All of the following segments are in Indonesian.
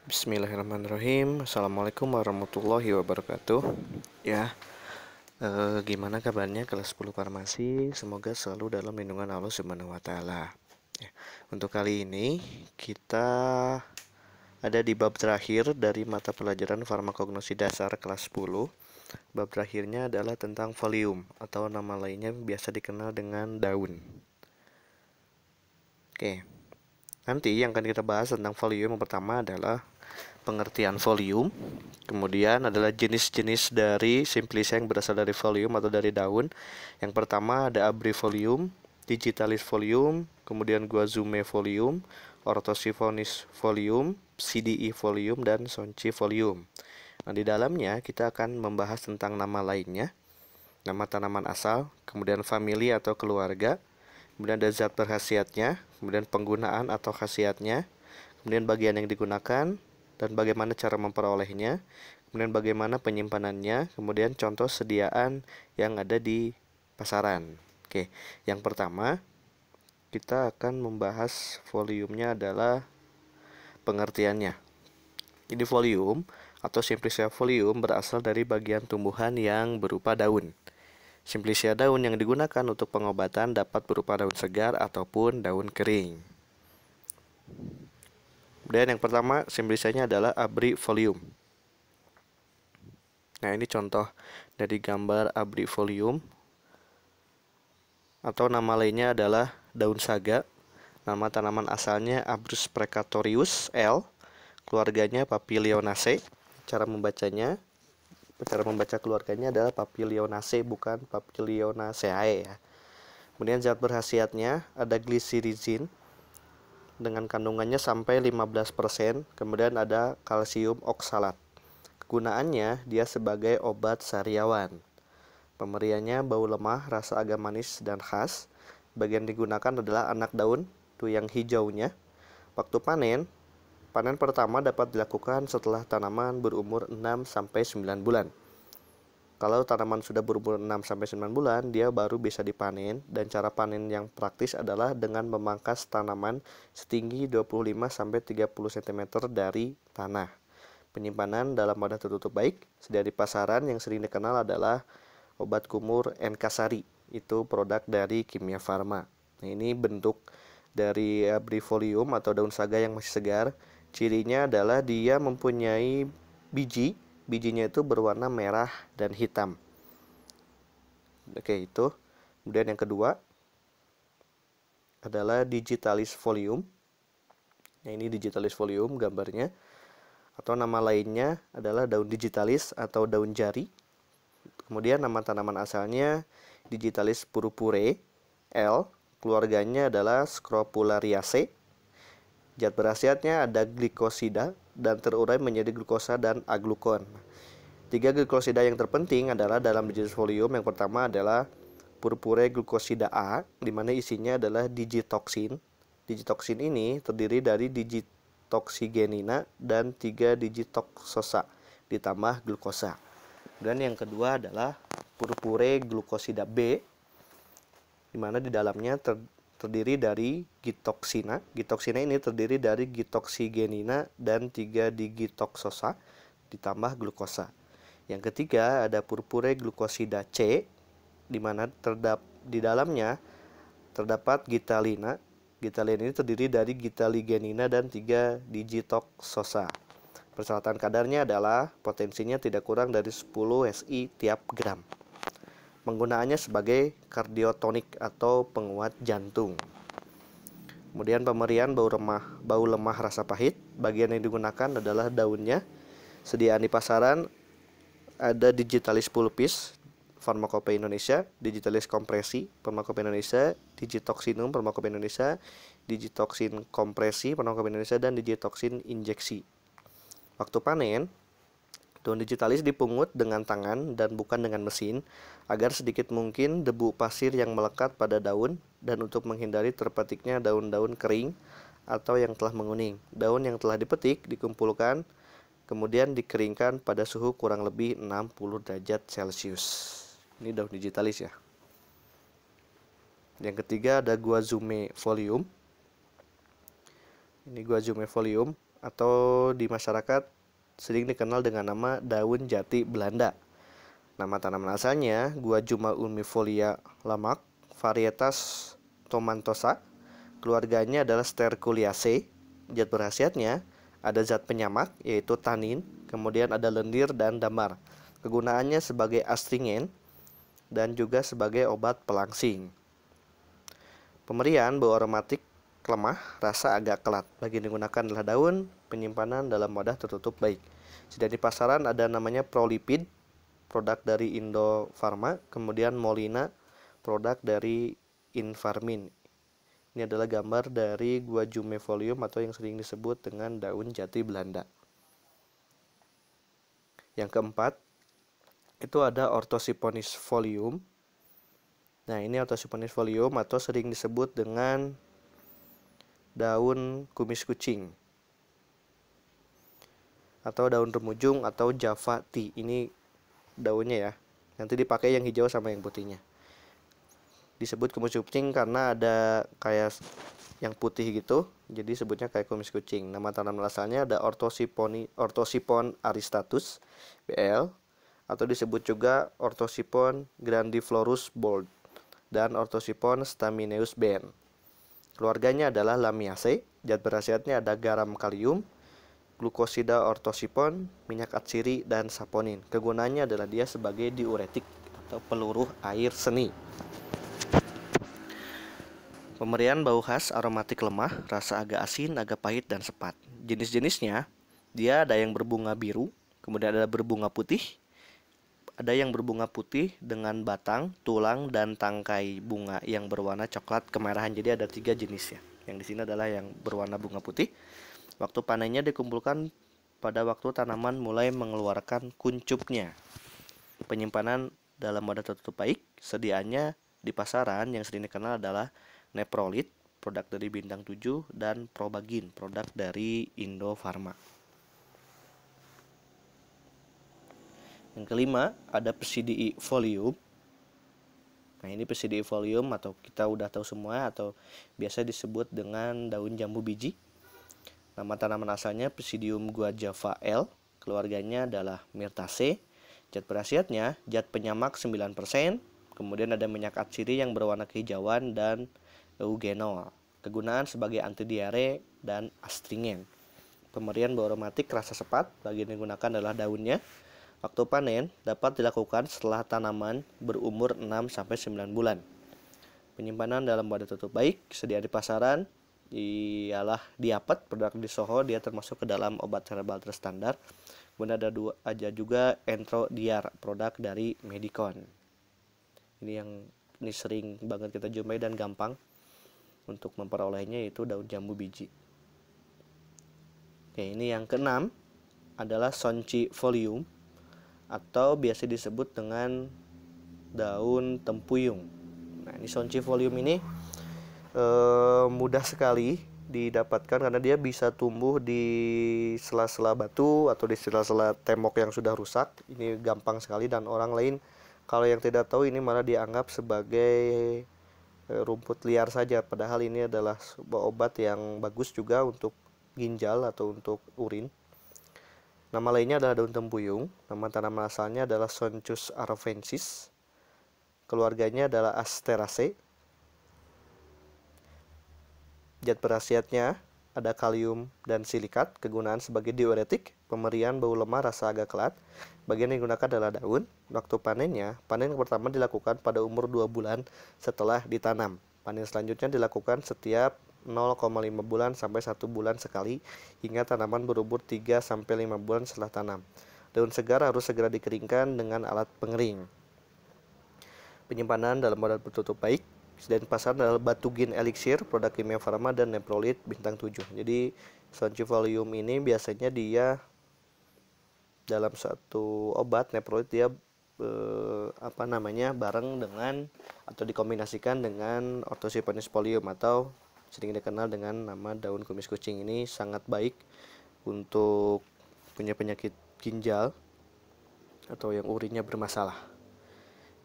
Bismillahirrahmanirrahim. Assalamualaikum warahmatullahi wabarakatuh. Ya, gimana kabarnya kelas 10 farmasi? Semoga selalu dalam lindungan Allah Subhanahu wa taala. Ya, untuk kali ini kita ada di bab terakhir dari mata pelajaran farmakognosi dasar kelas 10. Bab terakhirnya adalah tentang folium atau nama lainnya biasa dikenal dengan daun. Oke. Nanti yang akan kita bahas tentang folium yang pertama adalah pengertian folium, kemudian adalah jenis-jenis dari simplicia yang berasal dari folium atau dari daun. Yang pertama ada abrifolium, digitalis folium, kemudian guazume folium, orthosiphonis folium, CDE folium, dan sonchi folium. Nah, di dalamnya kita akan membahas tentang nama lainnya, nama tanaman asal, kemudian famili atau keluarga, kemudian ada zat berkhasiatnya, kemudian penggunaan atau khasiatnya, kemudian bagian yang digunakan, dan bagaimana cara memperolehnya, kemudian bagaimana penyimpanannya, kemudian contoh sediaan yang ada di pasaran. Oke, yang pertama kita akan membahas foliumnya adalah pengertiannya. Jadi folium atau simplicia folium berasal dari bagian tumbuhan yang berupa daun. Simplicia daun yang digunakan untuk pengobatan dapat berupa daun segar ataupun daun kering. Kemudian yang pertama simplicianya adalah abrifolium. Nah, ini contoh dari gambar abrifolium atau nama lainnya adalah daun saga. Nama tanaman asalnya Abrus precatorius L, keluarganya Papilionaceae. Cara membaca keluarganya adalah Papilionaceae bukan Papilionaceae ya. Kemudian zat berkhasiatnya ada glycyrrhizin dengan kandungannya sampai 15%, kemudian ada kalsium oksalat. Kegunaannya dia sebagai obat sariawan. Pemberiannya bau lemah, rasa agak manis dan khas. Bagian digunakan adalah anak daun, itu yang hijaunya. Waktu panen pertama dapat dilakukan setelah tanaman berumur 6-9 bulan. Kalau tanaman sudah berumur 6-9 bulan, dia baru bisa dipanen, dan cara panen yang praktis adalah dengan memangkas tanaman setinggi 25-30 cm dari tanah. Penyimpanan dalam wadah tertutup baik, sedia di pasaran. Yang sering dikenal adalah obat kumur Enkasari, itu produk dari Kimia Farma. Nah, ini bentuk dari abrifolium atau daun saga yang masih segar. Cirinya adalah dia mempunyai bijinya itu berwarna merah dan hitam. Oke, itu. Kemudian yang kedua adalah digitalis folium. Nah, ini digitalis folium gambarnya. Atau nama lainnya adalah daun digitalis atau daun jari. Kemudian nama tanaman asalnya digitalis purpurae L, keluarganya adalah Scrofulariaceae. Zat berkhasiatnya ada glikosida dan terurai menjadi glukosa dan aglukon. 3 glikosida yang terpenting adalah dalam digitalis folium. Yang pertama adalah purpurae glukosida A, di mana isinya adalah digitoksin. Digitoksin ini terdiri dari digitoksigenina dan 3 digitoksosa ditambah glukosa. Dan yang kedua adalah purpurae glukosida B, di mana di dalamnya terdiri dari gitoksina. Gitoksina ini terdiri dari gitoksigenina dan 3 digitoksosa ditambah glukosa. Yang ketiga ada purpurae glukosida C, di mana di dalamnya terdapat gitalina. Gitalina ini terdiri dari gitaligenina dan 3 digitoksosa. Persyaratan kadarnya adalah potensinya tidak kurang dari 10 SI tiap gram. Penggunaannya sebagai kardiotonik atau penguat jantung. Kemudian pemberian bau lemah rasa pahit. Bagian yang digunakan adalah daunnya. Sediaan di pasaran ada digitalis pulpis Farmakope Indonesia, digitalis kompresi Farmakope Indonesia, digitoksinum Farmakope Indonesia, digitoksin kompresi Farmakope Indonesia, dan digitoksin injeksi. Waktu panen, daun digitalis dipungut dengan tangan dan bukan dengan mesin, agar sedikit mungkin debu pasir yang melekat pada daun, dan untuk menghindari terpetiknya daun-daun kering atau yang telah menguning. Daun yang telah dipetik dikumpulkan, kemudian dikeringkan pada suhu kurang lebih 60 derajat Celcius. Ini daun digitalis ya. Yang ketiga ada guazume folium. Ini guazume folium atau di masyarakat sering dikenal dengan nama daun jati Belanda. Nama tanaman asalnya Guajuma ulmifolia Lamarck, varietas tomentosa. Keluarganya adalah Sterculiaceae. Zat berkhasiatnya ada zat penyamak yaitu tanin, kemudian ada lendir dan damar. Kegunaannya sebagai astringen dan juga sebagai obat pelangsing. Pemberian bau aromatik lemah, rasa agak kelat. Bagian yang digunakan adalah daun, penyimpanan dalam wadah tertutup baik. Sedang di pasaran ada namanya Prolipid, produk dari Indofarma, kemudian Molina, produk dari Infarmin. Ini adalah gambar dari Guajumefolium atau yang sering disebut dengan daun jati Belanda. Yang keempat, itu ada Orthosiponis folium. Nah, ini Orthosiponis folium atau sering disebut dengan daun kumis kucing atau daun remujung atau Java tea. Ini daunnya ya. Nanti dipakai yang hijau sama yang putihnya. Disebut kumis kucing karena ada kayak yang putih gitu, jadi sebutnya kayak kumis kucing. Nama tanaman asalnya ada Orthosipon aristatus BL, atau disebut juga Orthosipon grandiflorus Bold dan Orthosipon stamineus Ben. Keluarganya adalah Lamiaceae. Zat berkhasiatnya ada garam kalium, glukosida orthosipon, minyak atsiri, dan saponin. Kegunaannya adalah dia sebagai diuretik atau peluruh air seni. Pemberian bau khas aromatik lemah, rasa agak asin, agak pahit, dan sepat. Jenis-jenisnya, dia ada yang berbunga biru, kemudian ada berbunga putih, ada yang berbunga putih dengan batang, tulang, dan tangkai bunga yang berwarna coklat kemerahan. Jadi ada 3 jenisnya. Yang di sini adalah yang berwarna bunga putih. Waktu panennya dikumpulkan pada waktu tanaman mulai mengeluarkan kuncupnya. Penyimpanan dalam wadah tertutup baik. Sediaannya di pasaran yang sering dikenal adalah Neprolit, produk dari Bintang 7, dan Probagin, produk dari Indofarma. Yang kelima ada Psidiifolium folium. Nah, ini Psidiifolium atau kita udah tahu semua atau biasa disebut dengan daun jambu biji. Nama tanaman asalnya Psidium guajava L. Keluarganya adalah Myrtaceae. Zat berkhasiatnya zat penyamak 9%, kemudian ada minyak atsiri yang berwarna kehijauan dan eugenol. Kegunaan sebagai anti diare dan astringen. Pemberian bau aromatik rasa sepat. Bagian yang digunakan adalah daunnya. Waktu panen dapat dilakukan setelah tanaman berumur 6-9 bulan. Penyimpanan dalam wadah tertutup baik, sedia di pasaran, ialah Diapet, produk di Soho, dia termasuk ke dalam obat herbal terstandar. Kemudian ada juga Entrodiar, produk dari Medicon. Ini sering banget kita jumpai dan gampang untuk memperolehnya, yaitu daun jambu biji. Oke, ini yang keenam adalah Soncifolium atau biasa disebut dengan daun tempuyung. Nah, ini Soncifolium ini mudah sekali didapatkan karena dia bisa tumbuh di sela-sela batu atau di sela-sela tembok yang sudah rusak. Ini gampang sekali dan orang lain kalau yang tidak tahu ini malah dianggap sebagai rumput liar saja, padahal ini adalah sebuah obat yang bagus juga untuk ginjal atau untuk urin. Nama lainnya adalah daun tempuyung. Nama tanaman asalnya adalah Sonchus arvensis. Keluarganya adalah Asteraceae. Zat berkhasiatnya ada kalium dan silikat. Kegunaan sebagai diuretik. Pemberian bau lemah, rasa agak kelat. Bagian yang digunakan adalah daun. Waktu panennya, panen pertama dilakukan pada umur 2 bulan setelah ditanam. Panen selanjutnya dilakukan setiap 0,5 bulan sampai 1 bulan sekali hingga tanaman berumur 3-5 bulan setelah tanam. Daun segar harus segera dikeringkan dengan alat pengering. Penyimpanan dalam wadah tertutup baik. Dan pasaran adalah Batugin Elixir, produk Kimia Farma, dan Neprolit Bintang 7. Jadi Soncifolium ini biasanya dia dalam satu obat Neprolit dia bareng dengan atau dikombinasikan dengan Orthosiponis folium atau sering dikenal dengan nama daun kumis kucing. Ini sangat baik untuk punya penyakit ginjal atau yang urinnya bermasalah.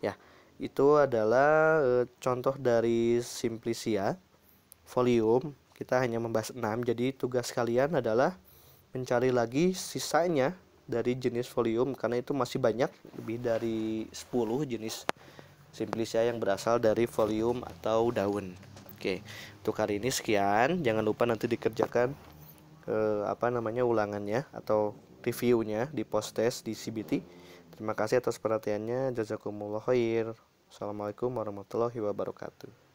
Ya, itu adalah contoh dari Simplicia folium. Kita hanya membahas 6. Jadi tugas kalian adalah mencari lagi sisanya dari jenis folium, karena itu masih banyak, lebih dari 10 jenis Simplicia yang berasal dari folium atau daun. Oke, untuk hari ini sekian. Jangan lupa nanti dikerjakan ulangannya atau reviewnya di post test di CBT. Terima kasih atas perhatiannya. Jazakumullah khair. Assalamualaikum warahmatullahi wabarakatuh.